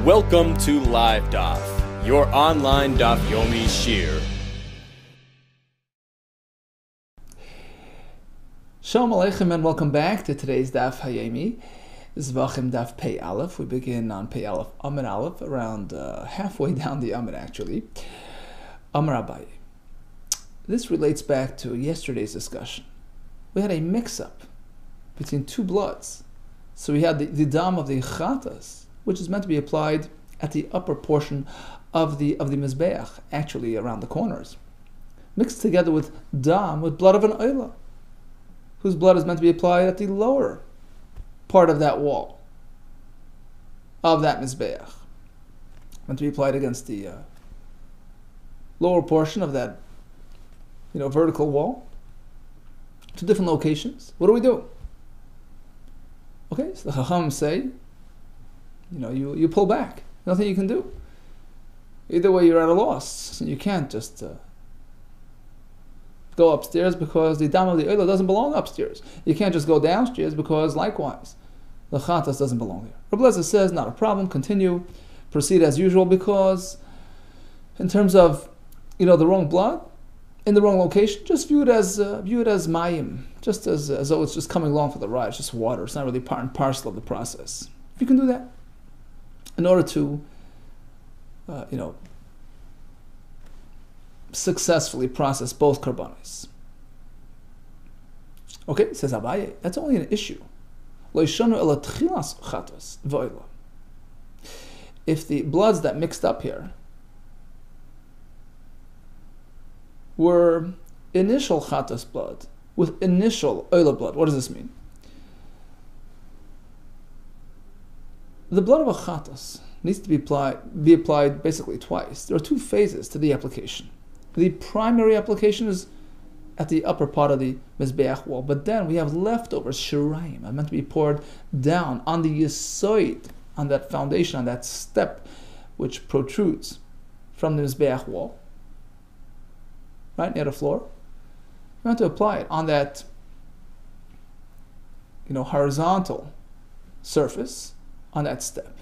Welcome to LiveDaf, your online Daf Yomi Shir. Shalom Aleichem and welcome back to today's Daf Hayemi. Zevachim Daf Pei Aleph. We begin on Pei Aleph, Amud Aleph, around halfway down the Amud actually. Amar Abaye. This relates back to yesterday's discussion. We had a mix-up between two bloods. So we had the dam of the chatas, which is meant to be applied at the upper portion of the mizbeach, actually around the corners, mixed together with dam, with blood of an oila, whose blood is meant to be applied at the lower part of that wall, of that mizbeach, meant to be applied against the lower portion of that, vertical wall. Two different locations. What do we do? Okay, so the Chacham say, you pull back. Nothing you can do. Either way, you're at a loss. You can't just go upstairs because the dam of the oila doesn't belong upstairs. You can't just go downstairs because likewise the chatas doesn't belong there. Rabbi Lezer says, not a problem. Continue, proceed as usual, because in terms of the wrong blood in the wrong location, just view it as mayim, just as though it's just coming along for the ride. It's just water. It's not really part and parcel of the process. If you can do that, in order to, successfully process both karbanos. Okay, says Abaye, that's only an issue. If the bloods that mixed up here were initial chatas blood with initial oila blood, what does this mean? The blood of a chatas needs to be applied basically twice. There are two phases to the application. The primary application is at the upper part of the mizbeach wall, but then we have leftovers, shiraim, are meant to be poured down on the yisoid, on that foundation, on that step which protrudes from the mizbeach wall, right near the floor. We want to apply it on that, horizontal surface, on that step.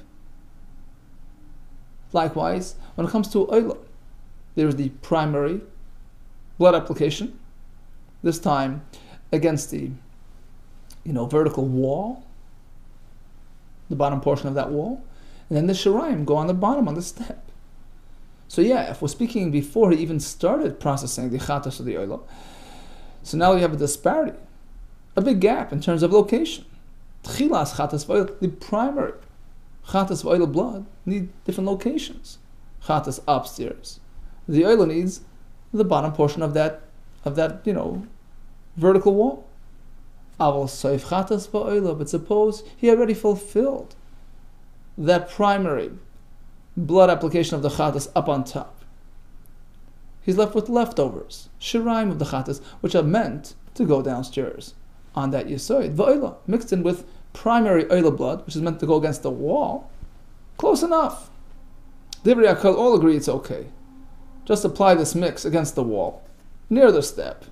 Likewise, when it comes to oila, there is the primary blood application, this time against the vertical wall, the bottom portion of that wall, and then the shiraim go on the bottom, on the step. So if we're speaking before he even started processing the chatas of the oila, so now we have a disparity, a big gap in terms of location. Tchilas chatas v'oila, the primary chatas v'oila blood need different locations. Chatas upstairs. The oila needs the bottom portion of that vertical wall. Aval soif chatas v'oila, but suppose he already fulfilled that primary blood application of the chatas up on top. He's left with leftovers, shiraim of the chatas, which are meant to go downstairs on that yisoid. V'oila, mixed in with primary oila blood, which is meant to go against the wall. Close enough. Divrei HaKol all agree it's okay. Just apply this mix against the wall, near the step.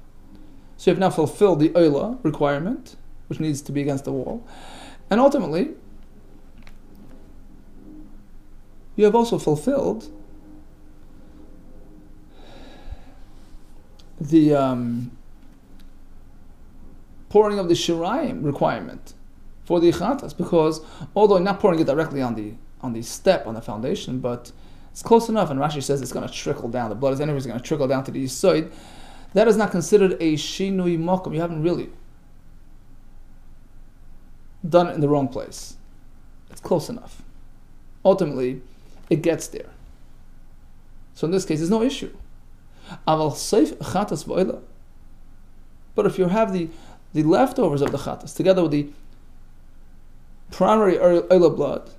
So you have now fulfilled the oila requirement, which needs to be against the wall. And ultimately, you have also fulfilled the pouring of the shiraim requirement for the chatas, because although not pouring it directly on the step, on the foundation, but it's close enough, and Rashi says it's going to trickle down. The blood is anyways going to trickle down to the yisoid. That is not considered a shinui mokum. You haven't really done it in the wrong place. It's close enough. Ultimately, it gets there. So in this case, there's no issue. Aval seif chatas v'oila. But if you have the leftovers of the chatas together with the primary oila blood,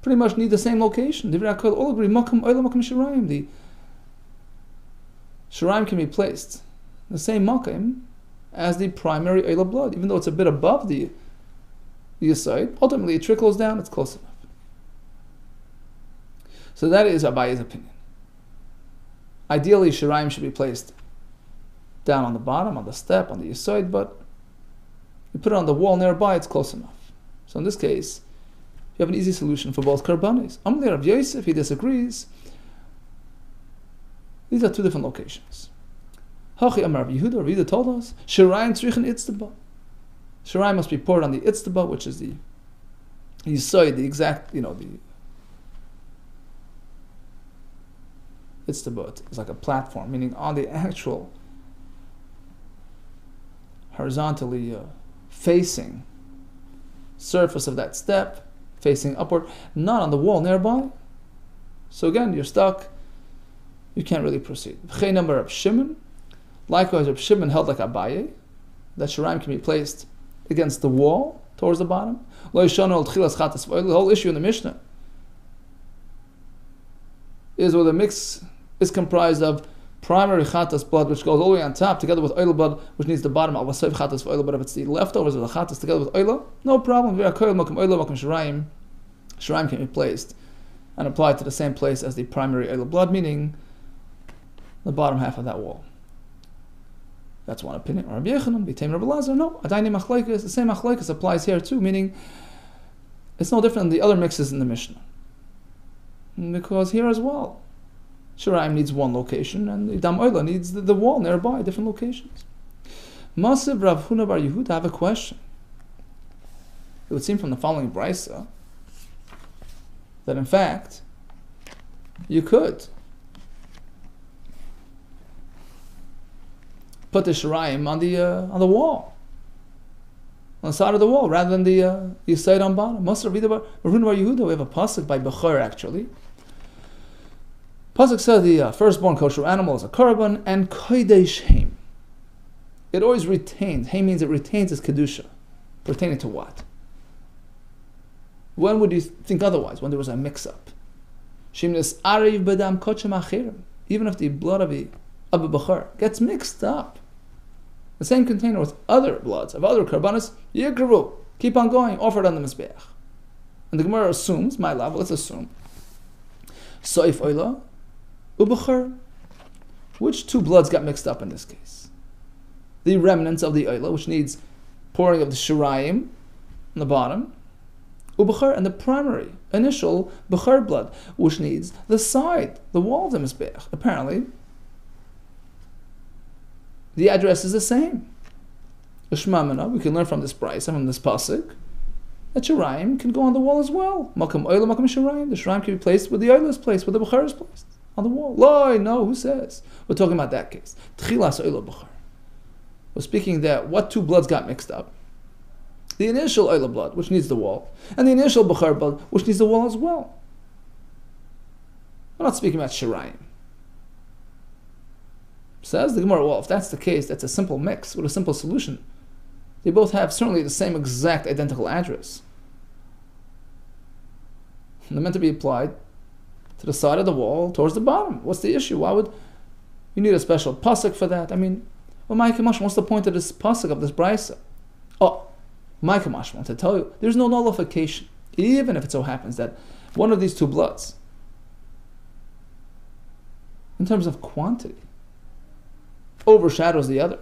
pretty much need the same location. Divrei HaKol all agree, makom oila, makom shiraim. The shiraim can be placed in the same makom as the primary oila blood, even though it's a bit above the yisoid. Ultimately, it trickles down. It's close enough. So that is Abaye's opinion. Ideally, shiraim should be placed down on the bottom, on the step, on the yisoid, but you put it on the wall nearby, it's close enough. So in this case, you have an easy solution for both karbanis. Amli Rav Yosef, he disagrees. These are two different locations. Hachi Amar Rav Yehuda, Rav Yehuda told us, Shirayim tzrichen itztaba. Shirayim must be poured on the itztaba, which is the yisod, the exact, the itztaba is like a platform, meaning on the actual horizontally facing surface of that step, facing upward, not on the wall nearby. So again, you're stuck. You can't really proceed. V'chei number Reb Shimon. Likewise, Reb Shimon held like Abaye, that Shirayim can be placed against the wall towards the bottom. The whole issue in the Mishnah is where the mix is comprised of primary chatas blood, which goes all the way on top, together with oil blood, which needs the bottom. Al vasoif chatas for oil, but if it's the leftovers of the chatas together with oil, no problem. Shirayim can be placed and applied to the same place as the primary oil blood, meaning the bottom half of that wall. That's one opinion. Or Rabbi Yechanan, B'Taim Rabbi Lazar, no. Adayni machlekes, the same machlekes applies here too, meaning it's no different than the other mixes in the Mishnah. Because here as well, Shirayim needs one location, and the Dam Oila needs the wall nearby, different locations. Masiv Rav Huna bar Yehuda, I have a question. It would seem from the following brisa that in fact you could put the Shirayim on the wall, on the side of the wall, rather than the Yisayid on bottom. Masiv Rav Huna bar Yehuda, we have a pasuk by Bechor actually. Pasuk says the firstborn kosher animal is a korban and kodesh heim. It always retains. Heim means it retains its kedusha. Pertaining to what? When would you think otherwise? When there was a mix-up. Shimnis ariv bedam kochem achirim. Even if the blood of a bechor gets mixed up, the same container with other bloods of other korbanos, yikru, keep on going, offered on the mizbeach. And the Gemara assumes, my love, let's assume, soif oila ubechor. Which two bloods got mixed up in this case? The remnants of the oila, which needs pouring of the shirayim on the bottom, ubechor, and the primary, initial bechor blood, which needs the side, the wall of the mizbeach. Apparently, the address is the same. Ushmamana, we can learn from this price and from this pasuk that shirayim can go on the wall as well. Makam oila, makam shirayim. The shirayim can be placed where the oila is placed, where the bechor is placed, on the wall. Loi, no, who says? We're talking about that case. Tchilas oila bechor. We're speaking that what two bloods got mixed up? The initial oila blood, which needs the wall, and the initial bechor blood, which needs the wall as well. We're not speaking about shirayim. Says the Gemara, well, if that's the case, that's a simple mix with a simple solution. They both have certainly the same exact identical address. And they're meant to be applied to the side of the wall towards the bottom. What's the issue? Why would you need a special pasuk for that? I mean, well, my Kamash, what's the point of this pasuk, of this brisa? Oh, my Kamash, I want to tell you, there's no nullification, even if it so happens that one of these two bloods, in terms of quantity, overshadows the other.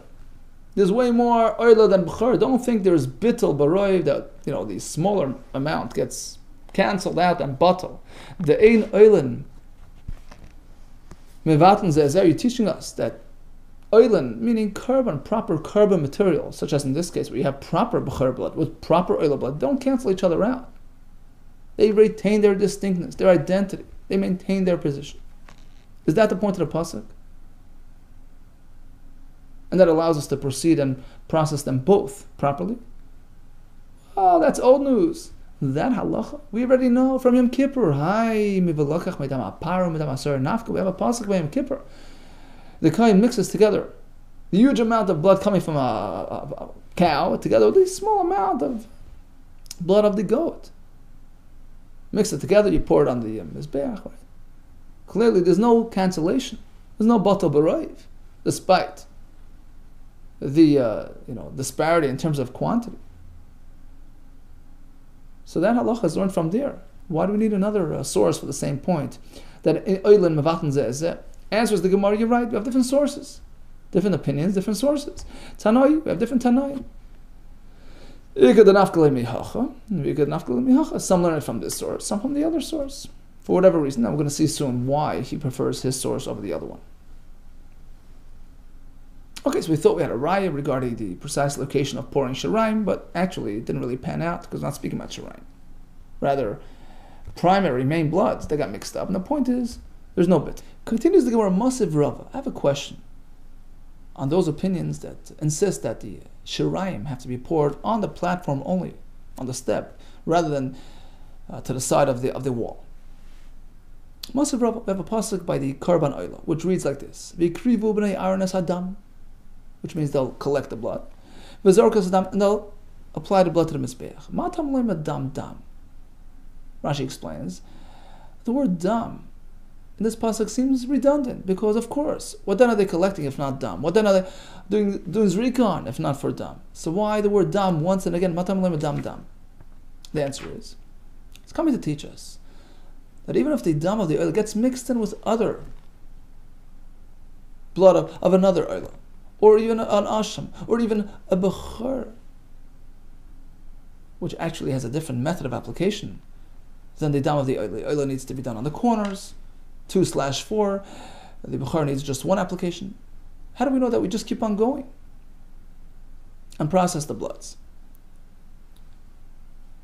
There's way more oila than bechor. Don't think there's bittul baroiv, that the smaller amount gets cancelled out and bottle. The ein oilen mevaten zezer. You're teaching us that oilen, meaning carbon, proper carbon material, such as in this case where you have proper bechor blood with proper oila blood, don't cancel each other out. They retain their distinctness, their identity. They maintain their position. Is that the point of the pasuk? And that allows us to proceed and process them both properly. Oh, that's old news. That halacha, we already know from Yom Kippur. We have a pasuk by Yom Kippur. The kain mixes together the huge amount of blood coming from a cow together with the small amount of blood of the goat. Mix it together, you pour it on the mizbeach. Right? Clearly, there's no cancellation. There's no batal b'raiv, despite the disparity in terms of quantity. So that halacha is learned from there. Why do we need another source for the same point? That oilin mevaten zeh. Answers the Gemara, you're right, we have different sources. Different opinions, different sources. Tanoi, we have different Tanoim. Some learn it from this source, some from the other source. For whatever reason, and we're going to see soon why he prefers his source over the other one. Okay, so we thought we had a raya regarding the precise location of pouring shirayim, but actually it didn't really pan out because we're not speaking about shirayim. Rather, primary, main bloods, they got mixed up. And the point is, there's no bit. Continues the Gemara, Masiv Rava. I have a question on those opinions that insist that the shirayim have to be poured on the platform only, on the step, rather than to the side of the wall. Masiv Rava, we have a pasuk by the Karban Oila, which reads like this: V'krivu b'nei Aaron Adam, which means they'll collect the blood. V'zorkas Adam, and they'll apply the blood to the mizbeach. Matam loim adam dam. Rashi explains, the word dam in this pasuk seems redundant because, of course, what then are they collecting if not dam? What then are they doing zrikon if not for dam? So why the word dam once and again? Matam loim adam dam. The answer is, it's coming to teach us that even if the dam of the oil gets mixed in with other blood of another oil, or even an asham, or even a bechor, which actually has a different method of application than the dam of the oil. The oil needs to be done on the corners, 2/4. The bechor needs just one application. How do we know that? We just keep on going and process the bloods.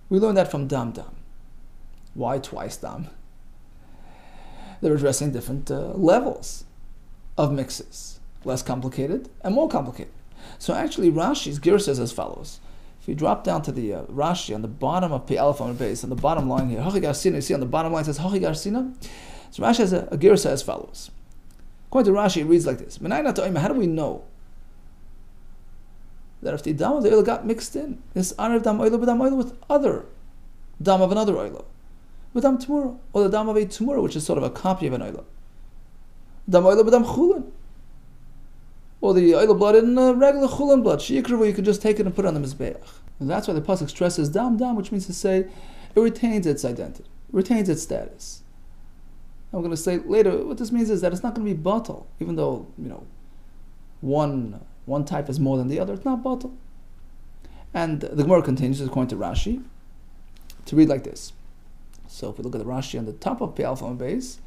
We learn that from dam. Why twice dam? They're addressing different levels of mixes, less complicated and more complicated. So actually Rashi's Ger says as follows. If you drop down to the Rashi on the bottom of Pei Aleph on the base, on the bottom line here, Hachi Garsina, you see on the bottom line it says Hachi Garsina. So Rashi has a Ger says as follows. According to Rashi, it reads like this: how do we know that if the dam of the oil got mixed in, this Arab dam oil with other dam of another oil, with dam Tumura, or the dam of a Tumura, which is sort of a copy of an oil, dam oil with dam chulin, or the oil blood in regular chulin blood, sheyikrevu, you can just take it and put it on the mizbeach. And that's why the pasuk stresses dam, which means to say it retains its identity, retains its status. And we're going to say later what this means is that it's not going to be batal, even though one type is more than the other. It's not batal. And the Gemara continues, according to Rashi, to read like this. So if we look at the Rashi on the top of Pei Aleph on base,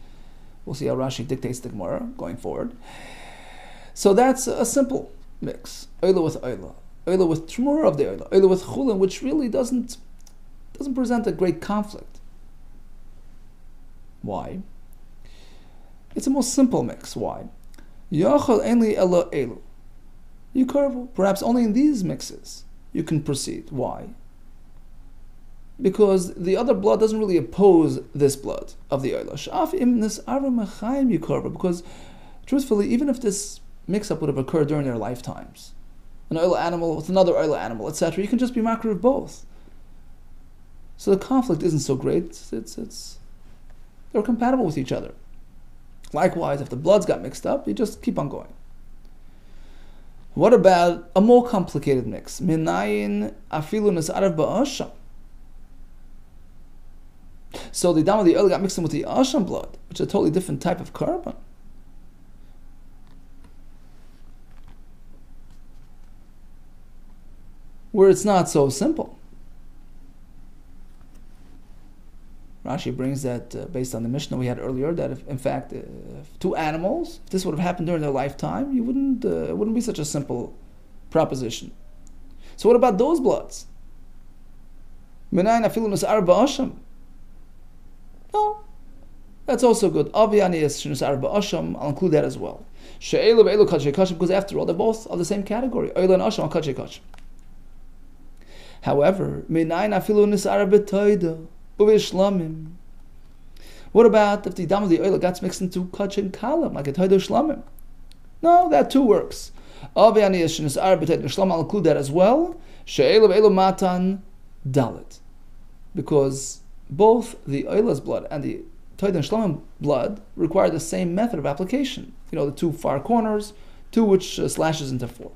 we'll see how Rashi dictates the Gemara going forward. So that's a simple mix. Oila with oila. Oila with Tumura of the oila. Oila with chulin, which really doesn't present a great conflict. Why? It's a more simple mix. Why? Yachal enli ela elu. Yukarvu. Perhaps only in these mixes you can proceed. Why? Because the other blood doesn't really oppose this blood of the oila. Because truthfully, even if this mix-up would have occurred during their lifetimes, an oila animal with another oila animal, etc., you can just be makar of both. So the conflict isn't so great. They're compatible with each other. Likewise, if the bloods got mixed up, you just keep on going. What about a more complicated mix? Minayin afilu nis'arav ba'asham. So the dam of the oil got mixed in with the asham blood, which is a totally different type of carbon. Where it's not so simple. Rashi brings that based on the Mishnah we had earlier, that if two animals, if this would have happened during their lifetime, it wouldn't be such a simple proposition. So what about those bloods? Minayin afilu nis'arav ba'asham. No, that's also good. Aviyani is nis'arav ba'asham. I'll include that as well. She'elu be'elu kachei kachim, because after all, they're both of the same category. Oil and asham, kachei kachim. However, minayin afilu nis'arav b'toida. What about if the dam of the oil gets mixed into kach and kalam, like a toido shlamim? No, that too works. I'll include that as well. Matan dalit, because both the oila's blood and the toido shlamim blood require the same method of application. The two far corners, two which slashes into four.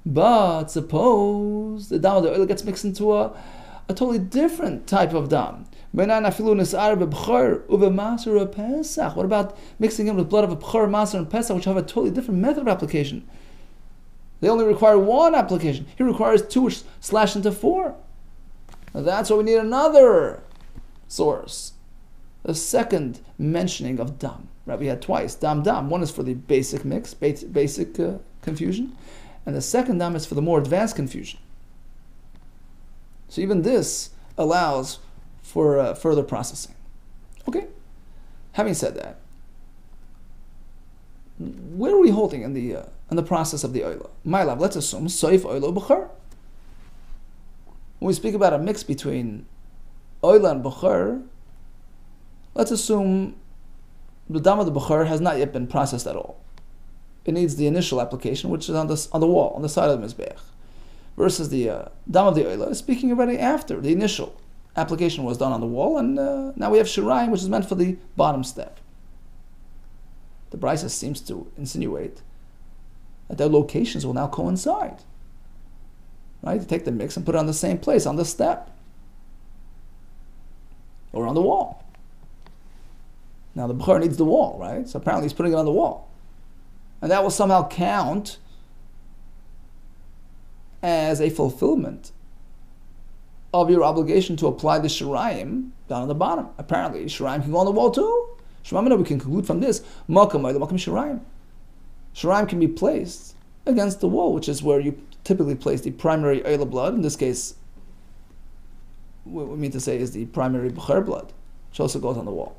But suppose the dam of the oil gets mixed into a totally different type of dam. What about mixing in with blood of a b'chor, maser, and pesach, which have a totally different method of application? They only require one application. He requires two, which slash into four. Now that's why we need another source. The second mentioning of dam. Right? We had twice. Dam. One is for the basic mix, basic confusion. And the second dam is for the more advanced confusion. So even this allows for further processing. Okay? Having said that, where are we holding in the process of the oila? My love, let's assume soif oila b'char. When we speak about a mix between oila and b'char, let's assume the dam of the b'char has not yet been processed at all. It needs the initial application, which is on the wall, on the side of the mizbeach, versus the dam of the oila is speaking already after the initial application was done on the wall, and now we have shirayim, which is meant for the bottom step. The Brisa seems to insinuate that their locations will now coincide. Right? You take the mix and put it on the same place, on the step, or on the wall. Now the b'char needs the wall, right? So apparently he's putting it on the wall. And that will somehow count as a fulfillment of your obligation to apply the shirayim down on the bottom. Apparently, shirayim can go on the wall too. Shemamina, we can conclude from this, makam shirayim. Shirayim can be placed against the wall, which is where you typically place the primary oila blood. In this case, what we mean to say is the primary b'char blood, which also goes on the wall.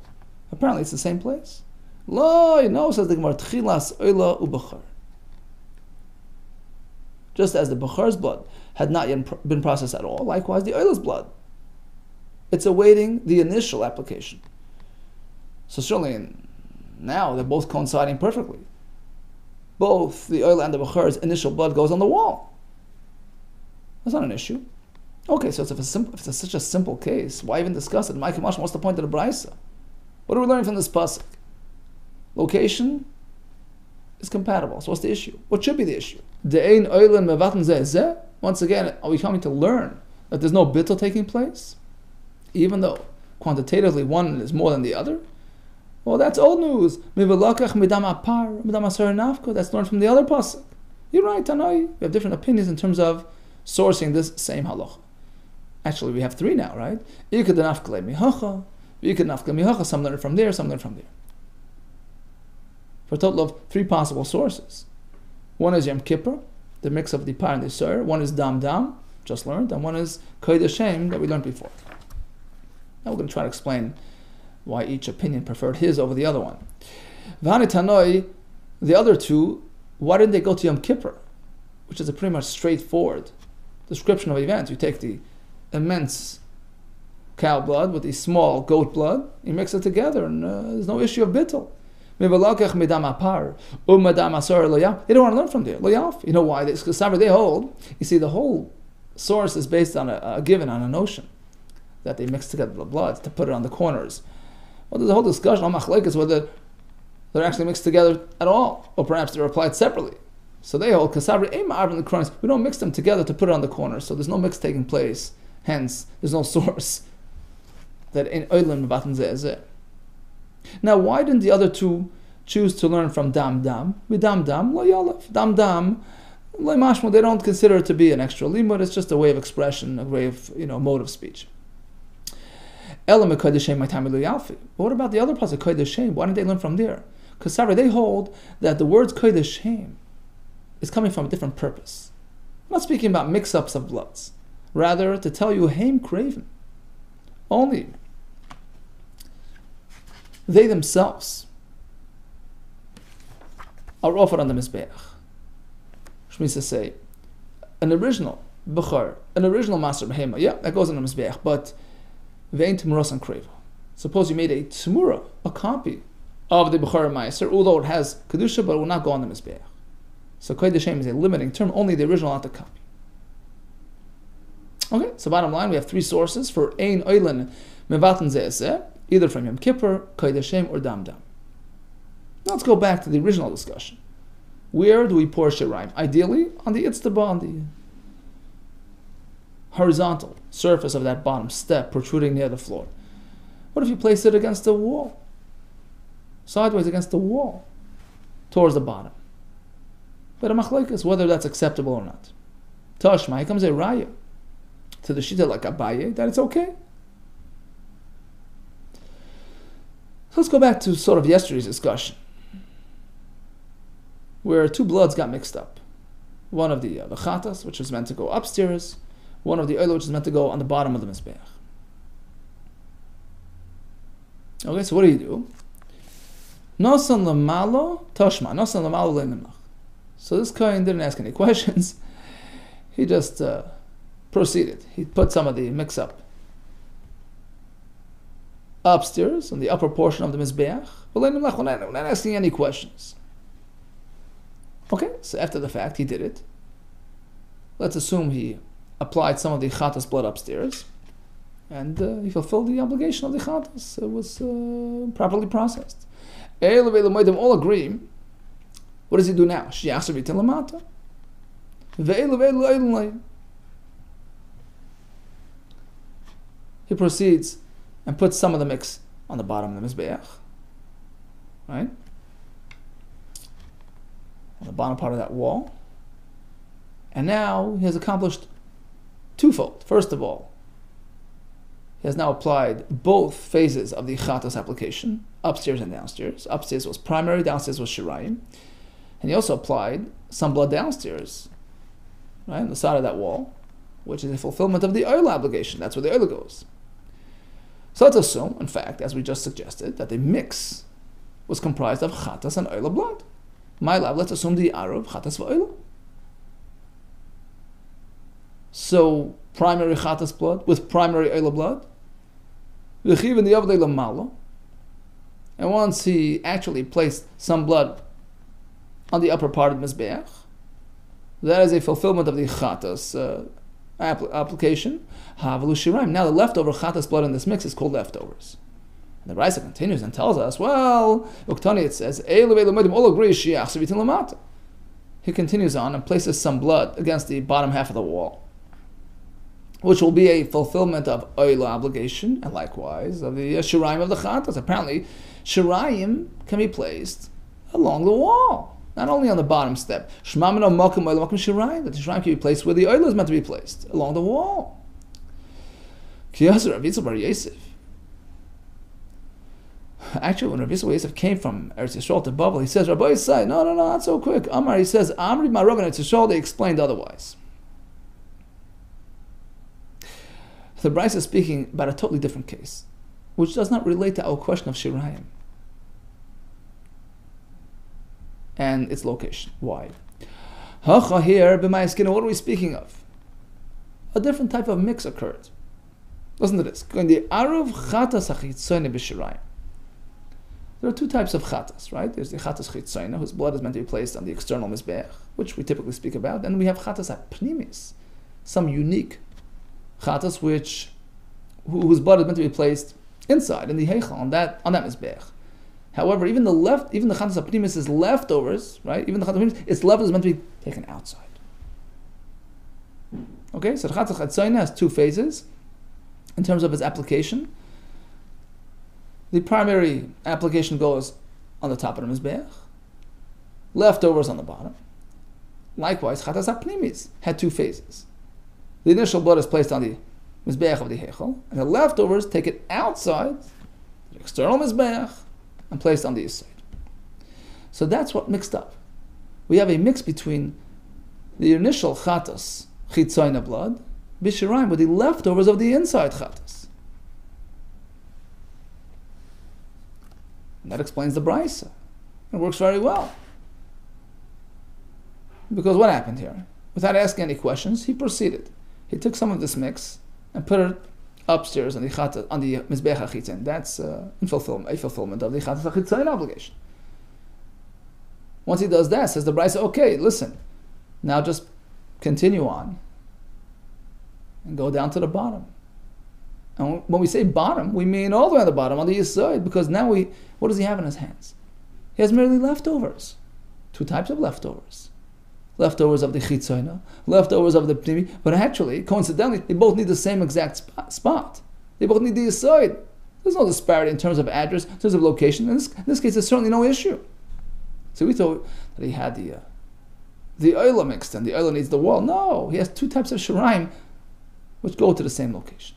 Apparently, it's the same place. Lo, says the Gemara, tchilas oila u'b'char. Just as the b'char's blood had not yet been processed at all, likewise the oila's blood. It's awaiting the initial application. So certainly now they're both coinciding perfectly. Both the oila and the b'char's initial blood goes on the wall. That's not an issue. Okay, so if it's such a simple case, why even discuss it? Ma'ikeh mashma, what's the point of the brisa? What are we learning from this pasuk? Location is compatible. So what's the issue? What should be the issue? Once again, are we coming to learn that there's no bittul taking place? Even though quantitatively one is more than the other? Well, that's old news. That's learned from the other pasuk. You're right, Tanoi. We have different opinions in terms of sourcing this same halacha. Actually, we have three now, right? Some learn from there, some learn from there. For a total of three possible sources. One is Yom Kippur, the mix of the par and the sur. One is Dam, just learned. And one is Kodesh Shem, that we learned before. Now we're going to try to explain why each opinion preferred his over the other one. V'hani Tanoi, the other two, why didn't they go to Yom Kippur? Which is a pretty much straightforward description of events. You take the immense cow blood with the small goat blood, you mix it together, and there's no issue of bittul. They don't want to learn from there. You know why? Because they hold, you see, the whole source is based on a given, on a notion that they mix together the blood to put it on the corners. Well, there's a whole discussion on machlekes whether they're actually mixed together at all, or perhaps they're applied separately. So they hold, we don't mix them together to put it on the corners, so there's no mix taking place. Hence, there's no source that in oilim batan zeh. Now, why didn't the other two choose to learn from Dam? Midam lo yalef. Dam lo mashmo. They don't consider it to be an extra limud. It's just a way of expression, a way of mode of speech. But what about the other parts of Kodesh Shem? Why didn't they learn from there? Because they hold that the words Kodesh Shem is coming from a different purpose. I'm not speaking about mix-ups of bloods. Rather, to tell you, Haim Craven. Only they themselves are offered on the Mizbeach. Which means to say, an original Bechar, an original Master Behema, yeah, that goes on the Mizbeach, but Vein Tmuras and Kreva. Suppose you made a Tmura, a copy of the Bechar Meiser, although it has Kedusha, but it will not go on the Mizbeach. So Kodesh Shem is a limiting term, only the original, not the copy. Okay, so bottom line, we have three sources for Ein Oilen Mevatan Ze'eseh, either from Yom Kippur, Kodesh Shem, or Dam. Now let's go back to the original discussion. Where do we pour shirayim? Ideally, on the itztaba, on the horizontal surface of that bottom step protruding near the floor. What if you place it against the wall? Sideways against the wall, towards the bottom. But a machlokes is whether that's acceptable or not. Tashma, here comes a raya to the shita like Abaye that it's okay. So let's go back to sort of yesterday's discussion, where two bloods got mixed up. One of the chatas, which is meant to go upstairs, one of the oil, which is meant to go on the bottom of the mizbeach. Okay, so what do? Nosan lamalo toshma, nosan lamalo le'nemach. So this kohen didn't ask any questions. He just proceeded. He put some of the mix-up upstairs on the upper portion of the mizbeach. We're not asking any questions. Okay, so after the fact, he did it. Let's assume he applied some of the chatas blood upstairs, and he fulfilled the obligation of the chatas. It was properly processed. All agree. What does he do now? He proceeds and puts some of the mix on the bottom of the mizbeach, right? On the bottom part of that wall. And now he has accomplished twofold. First of all, he has now applied both phases of the chatas application, upstairs and downstairs. Upstairs was primary, downstairs was shirayim. And he also applied some blood downstairs, right, on the side of that wall, which is a fulfillment of the oil obligation. That's where the oil goes. So let's assume, in fact, as we just suggested, that the mix was comprised of chatas and oil blood. My lab, let's assume the Arav chatas v'oil. So primary chatas blood with primary oil blood. And once he actually placed some blood on the upper part of the mizbeach, that is a fulfillment of the chatas application. Now the leftover chatas blood in this mix is called leftovers. And the Raisa continues and tells us, well, Uktani, it says, all agree, he continues on and places some blood against the bottom half of the wall, which will be a fulfillment of oil obligation, and likewise of the shirayim of the chatas. Apparently, shirayim can be placed along the wall, not only on the bottom step. Shmamino mokum oil mokum shirayim, that the shirayim can be placed where the oil is meant to be placed, along the wall. Kiyasar Rav Bar Yosef. Actually, when Rav Yosef came from Eretz Yisrael to Bavli, he says, Rabbi Yisai, no, not so quick. Amar, he says, Amri Marav and Eretz Yisrael, they explained otherwise. The Bryce is speaking about a totally different case, which does not relate to our question of Shirayim and its location. Why? Here, what are we speaking of? A different type of mix occurred. Listen to this. There are two types of chatas, right? There's the chatas chitzayna, whose blood is meant to be placed on the external mizbeach, which we typically speak about. And we have chatas apnimis, some unique chatas whose blood is meant to be placed inside in the heichal on that mizbeach. However, even the chatas apnimis is leftovers, right? Even the chatas apnimis, its leftovers is meant to be taken outside. Okay, so the chatas chitzayna has two phases in terms of its application. The primary application goes on the top of the mizbeach, leftovers on the bottom. Likewise, chatas apnimis had two phases. The initial blood is placed on the mizbeach of the heichal, and the leftovers take it outside the external mizbeach and placed on the east side. So that's what mixed up. We have a mix between the initial chatas chitzayna blood b'shirayim with the leftovers of the inside chatas. And that explains the brisa. It works very well. Because what happened here? Without asking any questions, he proceeded. He took some of this mix and put it upstairs on the mizbeach hachitzin. That's a fulfillment of the chatas hachitzin obligation. Once he does that, says the brisa, okay, listen, now just continue on and go down to the bottom. And when we say bottom, we mean all the way on the bottom, on the east side, because now what does he have in his hands? He has merely leftovers. Two types of leftovers. Leftovers of the chitzayna, leftovers of the pnimi, but actually, coincidentally, they both need the same exact spot. They both need the east side. There's no disparity in terms of address, in terms of location. In this case, there's certainly no issue. So we thought that he had the oila mixed in. The oila needs the wall. No, he has two types of shiraim which go to the same location.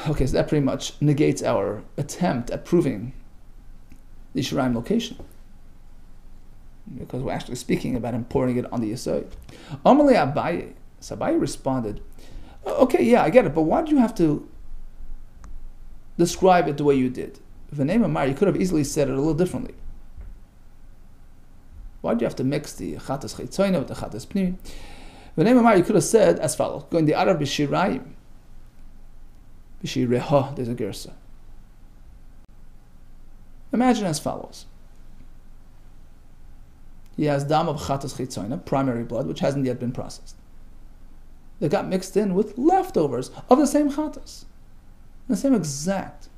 Okay, so that pretty much negates our attempt at proving the shiraim location, because we're actually speaking about him pouring it on the yesod. Amalei Abaye. So Abaye responded, okay, yeah, I get it, but why did you have to describe it the way you did? V'nei Mamar, you could have easily said it a little differently. Why do you have to mix the chatas chitzoyna with the chatas pnimi? V'nei Mamar, you could have said as follows: going the Arab b'shirayim, b'shireha. There's a gersa. Imagine as follows: he has dam of chatas chitzoyna, primary blood, which hasn't yet been processed. They got mixed in with leftovers of the same chatas. The same exact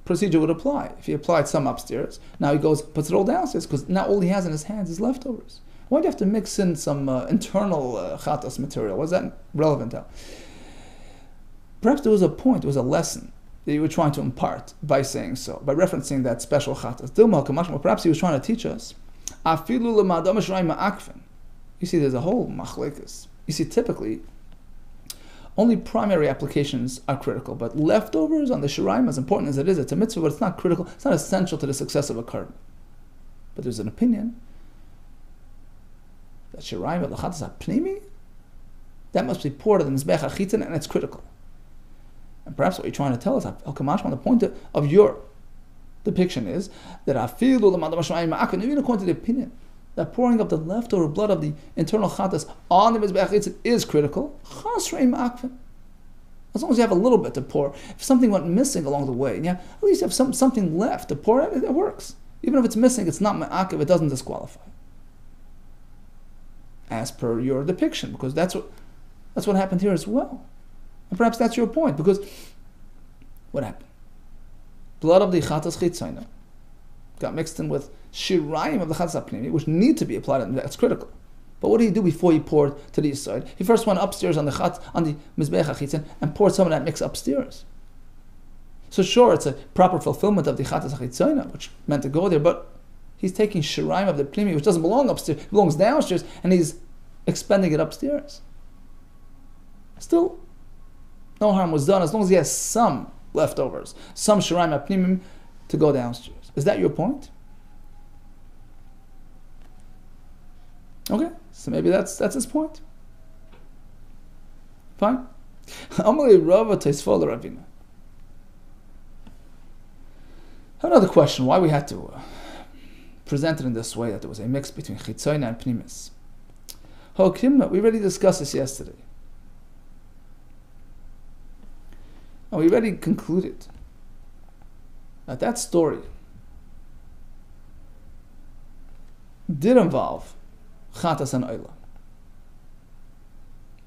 procedure would apply. If he applied some upstairs, now he goes, puts it all downstairs, because now all he has in his hands is leftovers. Why do you have to mix in some internal chatas material? What is that relevant to? Perhaps there was a point, there was a lesson that you were trying to impart by saying so, by referencing that special chatas. Perhaps he was trying to teach us. You see, there's a whole machlekes. You see, typically, only primary applications are critical, but leftovers on the shiraim, as important as it is, it's a mitzvah, but it's not critical, it's not essential to the success of a carbon. But there's an opinion that shiraim of the chatas pnimi, that must be poured on the mizbech achitin, and it's critical. And perhaps what you're trying to tell us, the point of your depiction is that even according to the opinion that pouring up the leftover blood of the internal chatas on the mizbech achitin is critical, as long as you have a little bit to pour. If something went missing along the way, yeah, at least you have something left to pour, it works. Even if it's missing, it's not ma'akev, it doesn't disqualify. As per your depiction, because that's what happened here as well. And perhaps that's your point, because what happened? Blood of the chatas chitzaina got mixed in with shirayim of the chatas pnimi, which need to be applied, and that's critical. But what did he do before he poured to the side? He first went upstairs on the mizbech achitzin and poured some of that mix upstairs. So sure, it's a proper fulfillment of the chatas achitzina, which meant to go there, but he's taking shirayim of the pnimi, which doesn't belong upstairs, it belongs downstairs, and he's expending it upstairs. Still, no harm was done as long as he has some leftovers, some shirayim apnimim to go downstairs. Is that your point? Okay, so maybe that's his point. Fine. Another question: why we had to present it in this way, that there was a mix between chitzoyna and pnimis. We already discussed this yesterday. And we already concluded that story did involve chatas and oila,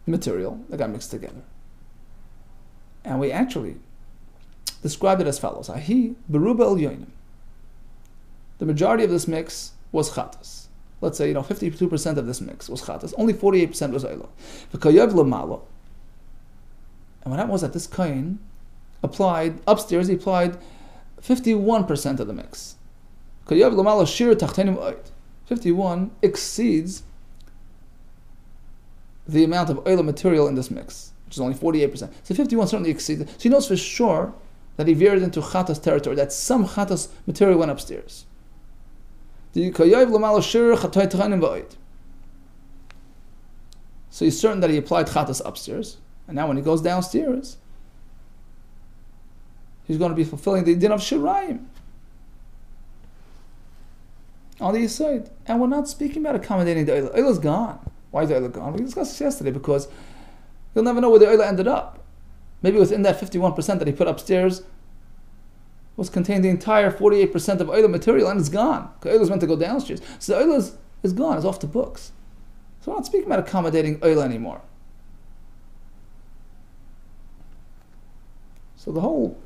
material that got mixed together. And we actually described it as follows: Ahi beruba el yoinim. The majority of this mix was chatas. Let's say 52% of this mix was chatas. Only 48% was oila. V'kayav lamalo. And what happened was that this kohen applied upstairs. He applied 51% of the mix. Kayav lamalo shir tachtenim oid. 51 exceeds the amount of oil material in this mix, which is only 48%. So 51 certainly exceeds it. So he knows for sure that he veered into chatas territory, that some chatas material went upstairs. So he's certain that he applied chatas upstairs, and now when he goes downstairs, he's going to be fulfilling the din of shirayim on the side. And we're not speaking about accommodating the oila. Oila is gone. Why is the oila gone? We discussed this yesterday, because you'll never know where the oila ended up. Maybe within that 51% that he put upstairs was contained the entire 48% of oila material, and it's gone. Because oila is meant to go downstairs. So the oila is gone, it's off the books. So we're not speaking about accommodating oila anymore. So the whole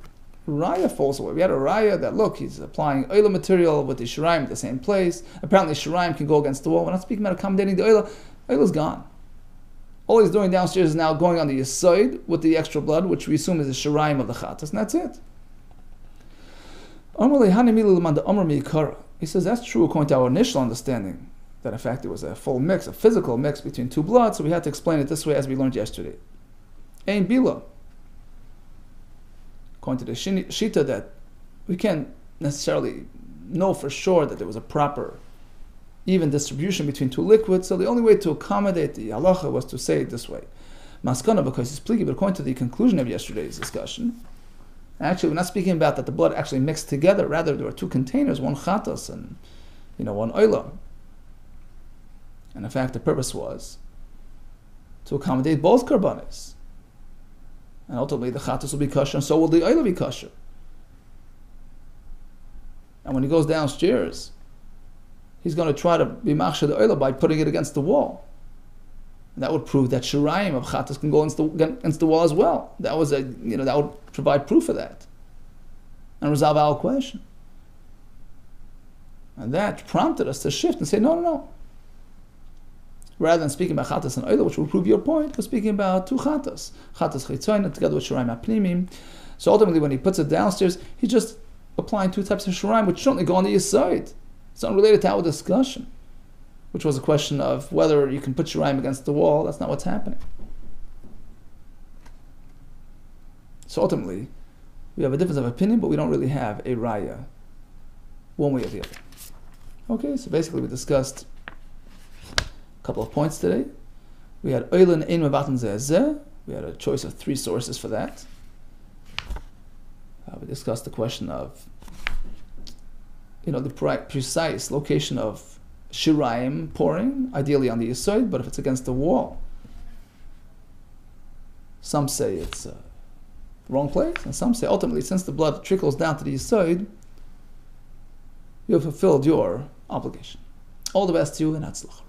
raya falls away. We had a raya that, look, he's applying oila material with the shiraim at the same place. Apparently shiraim can go against the wall. We're not speaking about accommodating the oila. Oila's gone. All he's doing downstairs is now going on the yesod with the extra blood, which we assume is the shiraim of the chatas, and that's it. He says that's true according to our initial understanding, that in fact there was a full mix, a physical mix between two bloods, so we had to explain it this way as we learned yesterday. Ein bila. According to the Shita, that we can't necessarily know for sure that there was a proper even distribution between two liquids, so the only way to accommodate the halacha was to say it this way. Maskana, because it's pligi, but according to the conclusion of yesterday's discussion, actually we're not speaking about that the blood actually mixed together, rather there were two containers, one chatas and one oila. And in fact the purpose was to accommodate both karbanis. And ultimately the chatas will be kosher, and so will the oila be kosher. And when he goes downstairs, he's going to try to be machshir the oila by putting it against the wall. And that would prove that shirayim of chatas can go against the wall as well. That was that would provide proof of that and resolve our question. And that prompted us to shift and say, no. Rather than speaking about chatas and oila, which will prove your point, we're speaking about two chatas chitzonin together with shirayim apnimim. So ultimately, when he puts it downstairs, he's just applying two types of shirayim, which certainly go on the yesod. It's not related to our discussion, which was a question of whether you can put shirayim against the wall. That's not what's happening. So ultimately, we have a difference of opinion, but we don't really have a raya one way or the other. Okay, so basically we discussed a couple of points today. We had oilin ein mevatan zeh. We had a choice of 3 sources for that. We discussed the question of the precise location of shirayim pouring, ideally on the yesod, but if it's against the wall, some say it's the wrong place, and some say ultimately, since the blood trickles down to the yesod, you have fulfilled your obligation. All the best to you, and hatzlach.